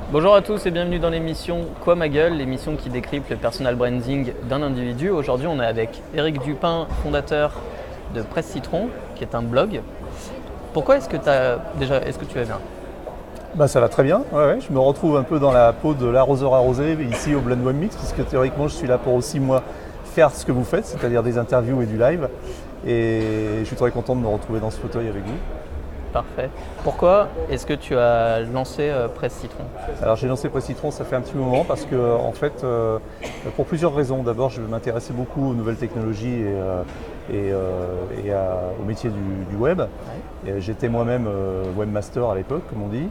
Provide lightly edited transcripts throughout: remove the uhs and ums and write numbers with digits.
Bonjour à tous et bienvenue dans l'émission Quoi ma gueule, l'émission qui décrypte le personal branding d'un individu. Aujourd'hui, on est avec Éric Dupin, fondateur de Presse Citron, qui est un blog. Pourquoi est-ce que tu vas bien? Ça va très bien, ouais. Je me retrouve un peu dans la peau de l'arroseur arrosé ici au Blend One Mix, puisque théoriquement je suis là pour aussi moi faire ce que vous faites, c'est-à-dire des interviews et du live. Et je suis très content de me retrouver dans ce fauteuil avec vous. Parfait. Pourquoi est-ce que tu as lancé Presse Citron? Alors j'ai lancé Presse Citron, ça fait un petit moment parce que en fait, pour plusieurs raisons. D'abord, je m'intéressais beaucoup aux nouvelles technologies au métier du web. Ouais. Et j'étais moi-même webmaster à l'époque, comme on dit.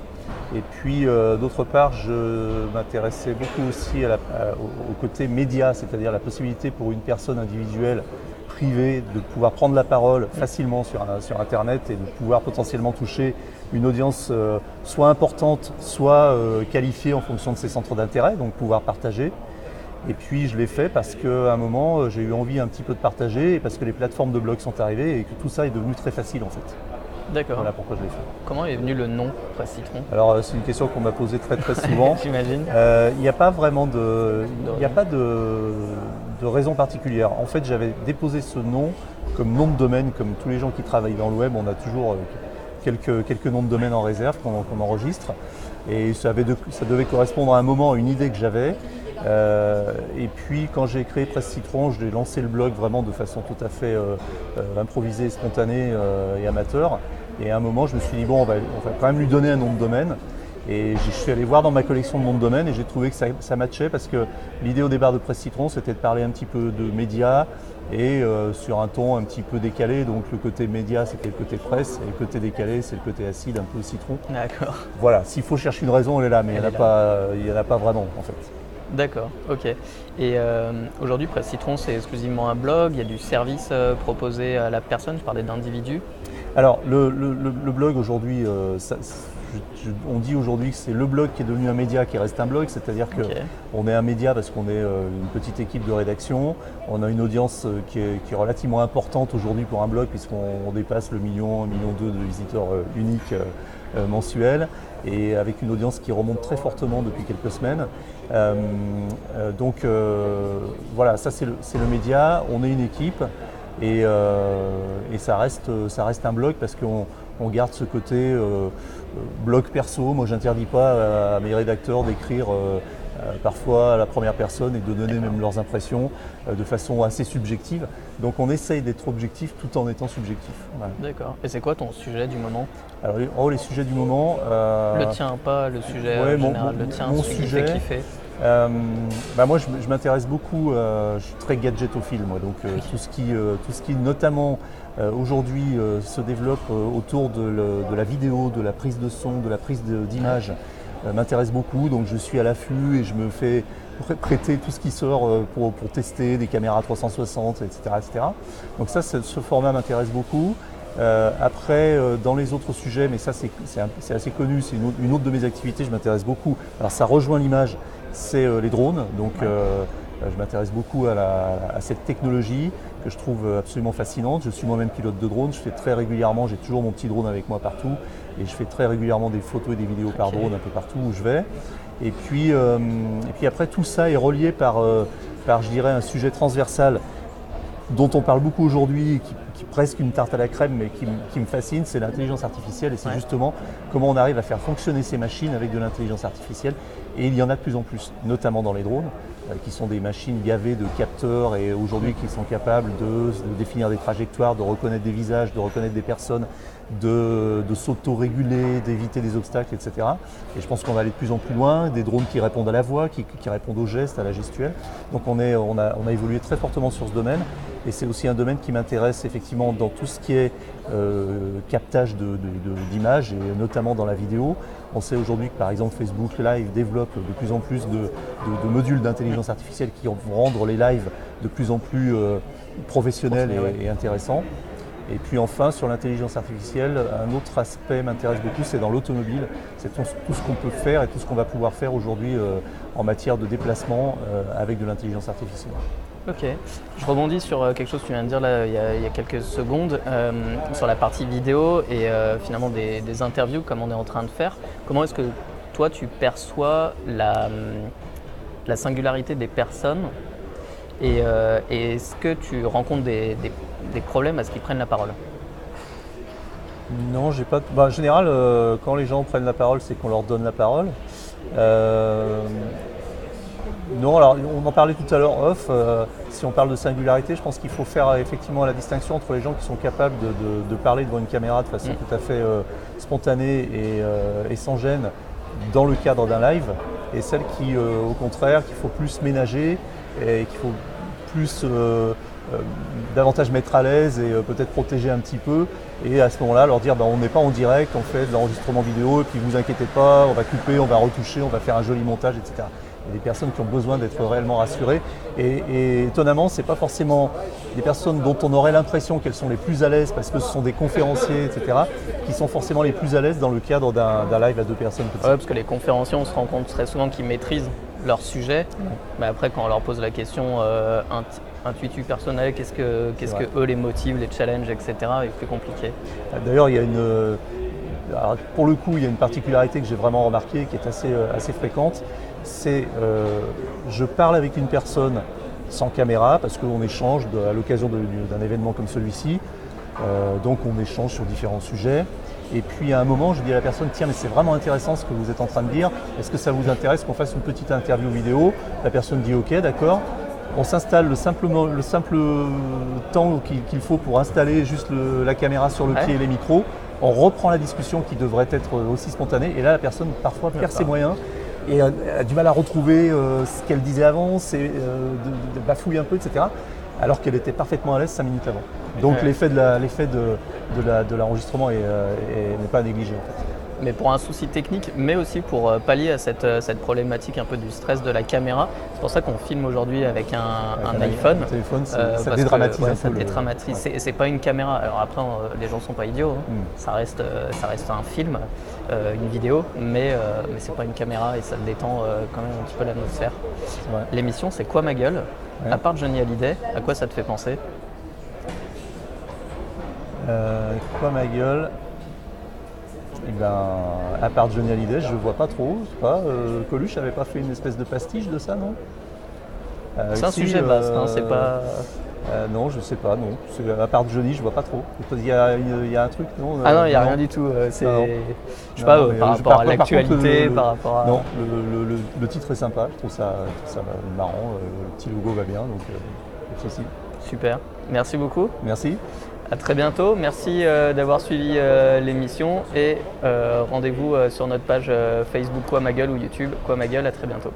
Et puis d'autre part, je m'intéressais beaucoup aussi au côté média, c'est-à-dire la possibilité pour une personne individuelle privée de pouvoir prendre la parole facilement sur Internet et de pouvoir potentiellement toucher une audience soit importante, soit qualifiée en fonction de ses centres d'intérêt, donc pouvoir partager. Et puis je l'ai fait parce qu'à un moment, j'ai eu envie un petit peu de partager et parce que les plateformes de blog sont arrivées et que tout ça est devenu très facile en fait. D'accord. Voilà pourquoi je l'ai fait. Comment est venu le nom Presse Citron? Alors c'est une question qu'on m'a posée très très souvent. J'imagine. Il n'y a pas vraiment de raison particulière. En fait, j'avais déposé ce nom comme nom de domaine, comme tous les gens qui travaillent dans le web, on a toujours quelques noms de domaine en réserve qu'on enregistre. Et ça devait correspondre à un moment, à une idée que j'avais. Et puis quand j'ai créé Presse Citron, j'ai lancé le blog vraiment de façon tout à fait improvisée, spontanée et amateur. Et à un moment, je me suis dit, bon, on va quand même lui donner un nom de domaine. Et je suis allé voir dans ma collection de noms de domaine et j'ai trouvé que ça matchait parce que l'idée au départ de Presse Citron, c'était de parler un petit peu de médias et sur un ton un petit peu décalé. Donc le côté média, c'était le côté presse et le côté décalé, c'est le côté acide, un peu citron. D'accord. Voilà, s'il faut chercher une raison, elle est là, mais il n'y en a pas vraiment en fait. D'accord, ok. Et aujourd'hui, Presse Citron, c'est exclusivement un blog, il y a du service proposé à la personne, je parlais d'individus. Alors, le blog aujourd'hui, on dit aujourd'hui que c'est le blog qui est devenu un média qui reste un blog, c'est-à-dire qu'on est un média parce qu'on est une petite équipe de rédaction, on a une audience qui est relativement importante aujourd'hui pour un blog puisqu'on dépasse le 1 million de visiteurs uniques mensuels et avec une audience qui remonte très fortement depuis quelques semaines. Voilà, ça c'est le média, on est une équipe. Et ça reste un blog parce qu'on garde ce côté blog perso. Moi, j'interdis pas à mes rédacteurs d'écrire parfois à la première personne et de donner même leurs impressions de façon assez subjective. Donc on essaye d'être objectif tout en étant subjectif. Voilà. D'accord. Et c'est quoi ton sujet du moment? Alors, les sujets du moment… Le tien, pas le sujet général, le tien, mon celui sujet, qui fait kiffer. Moi je m'intéresse beaucoup, je suis très gadgetophile moi, donc tout ce qui notamment aujourd'hui se développe autour de la vidéo, de la prise de son, de la prise d'image m'intéresse beaucoup, donc je suis à l'affût et je me fais prêter tout ce qui sort pour tester des caméras 360, etc. Donc ça, ce format m'intéresse beaucoup. Après, dans les autres sujets, mais ça c'est assez connu, c'est une autre de mes activités, je m'intéresse beaucoup. Alors ça rejoint l'image, c'est les drones. Donc je m'intéresse beaucoup à cette technologie que je trouve absolument fascinante. Je suis moi-même pilote de drone, je fais très régulièrement, j'ai toujours mon petit drone avec moi partout et je fais très régulièrement des photos et des vidéos par drone un peu partout où je vais. Et puis après tout ça est relié par je dirais un sujet transversal dont on parle beaucoup aujourd'hui, qui est presque une tarte à la crème, mais qui me fascine, c'est l'intelligence artificielle. Et c'est justement comment on arrive à faire fonctionner ces machines avec de l'intelligence artificielle. Et il y en a de plus en plus, notamment dans les drones, qui sont des machines gavées de capteurs et aujourd'hui qui sont capables de définir des trajectoires, de reconnaître des visages, de reconnaître des personnes, de s'auto-réguler, d'éviter des obstacles, etc. Et je pense qu'on va aller de plus en plus loin, des drones qui répondent à la voix, qui répondent aux gestes, à la gestuelle. Donc on a évolué très fortement sur ce domaine. Et c'est aussi un domaine qui m'intéresse effectivement dans tout ce qui est captage d'images et notamment dans la vidéo. On sait aujourd'hui que par exemple Facebook Live développe de plus en plus de modules d'intelligence artificielle qui vont rendre les lives de plus en plus professionnels et intéressants. Et puis enfin, sur l'intelligence artificielle, un autre aspect m'intéresse beaucoup, c'est dans l'automobile. C'est tout ce qu'on peut faire et tout ce qu'on va pouvoir faire aujourd'hui en matière de déplacement avec de l'intelligence artificielle. Ok, je rebondis sur quelque chose que tu viens de dire là il y a quelques secondes sur la partie vidéo et finalement des interviews comme on est en train de faire. Comment est-ce que toi tu perçois la singularité des personnes et est-ce que tu rencontres des problèmes à ce qu'ils prennent la parole? Non, j'ai pas. En général, quand les gens prennent la parole, c'est qu'on leur donne la parole. Euh, non, alors on en parlait tout à l'heure off. Si on parle de singularité, je pense qu'il faut faire effectivement la distinction entre les gens qui sont capables de parler devant une caméra de façon tout à fait spontanée et sans gêne dans le cadre d'un live, et celles qui, au contraire, qu'il faut plus ménager et qu'il faut plus davantage mettre à l'aise et peut-être protéger un petit peu, et à ce moment-là leur dire on n'est pas en direct, on fait de l'enregistrement vidéo et puis vous inquiétez pas, on va couper, on va retoucher, on va faire un joli montage, etc. Il y a des personnes qui ont besoin d'être réellement rassurées et étonnamment c'est pas forcément des personnes dont on aurait l'impression qu'elles sont les plus à l'aise parce que ce sont des conférenciers, etc., qui sont forcément les plus à l'aise dans le cadre d'un live à 2 personnes. Ouais, parce que les conférenciers, on se rend compte très souvent qu'ils maîtrisent leur sujet, mais après quand on leur pose la question intuitu personnel, qu'est-ce que eux les motive, les challenges, etc., est plus compliqué. D'ailleurs, il y a alors, pour le coup, il y a une particularité que j'ai vraiment remarquée qui est assez fréquente, c'est je parle avec une personne sans caméra parce qu'on échange à l'occasion d'un événement comme celui-ci, donc on échange sur différents sujets. Et puis à un moment, je dis à la personne, tiens, mais c'est vraiment intéressant ce que vous êtes en train de dire, est-ce que ça vous intéresse qu'on fasse une petite interview vidéo? La personne dit ok, d'accord. On s'installe le simple temps qu'il faut pour installer juste la caméra sur le pied et les micros. On reprend la discussion qui devrait être aussi spontanée, et là la personne parfois perd ses moyens et a du mal à retrouver ce qu'elle disait avant, de bafouiller un peu, etc. Alors qu'elle était parfaitement à l'aise 5 minutes avant. Donc l'effet de l'enregistrement n'est pas à négliger en fait. Mais pour un souci technique, mais aussi pour pallier à cette problématique un peu du stress de la caméra. C'est pour ça qu'on filme aujourd'hui avec un iPhone. Un téléphone, ça dédramatise un peu. Ça dédramatise. C'est pas une caméra. Alors après, les gens sont pas idiots. Ça reste un film, une vidéo, mais c'est pas une caméra et ça détend quand même un petit peu l'atmosphère. L'émission, c'est Quoi ma gueule? À part Johnny Hallyday, à quoi ça te fait penser? Quoi ma gueule? Eh ben, à part Johnny Hallyday, je vois pas trop. Je sais pas, Coluche n'avait pas fait une espèce de pastiche de ça, non? C'est un sujet vaste, hein, c'est pas. Non, je sais pas, non. À part Johnny, je vois pas trop. Il y a un truc, non? Ah non, il n'y a rien du tout. Je sais pas, par rapport à l'actualité, par rapport à. Non, le titre est sympa, je trouve ça marrant. Le petit logo va bien, donc pas de souci. Super, merci beaucoup. Merci. À très bientôt, merci d'avoir suivi l'émission et rendez-vous sur notre page Facebook Quoi ma gueule ou YouTube Quoi ma gueule, à très bientôt.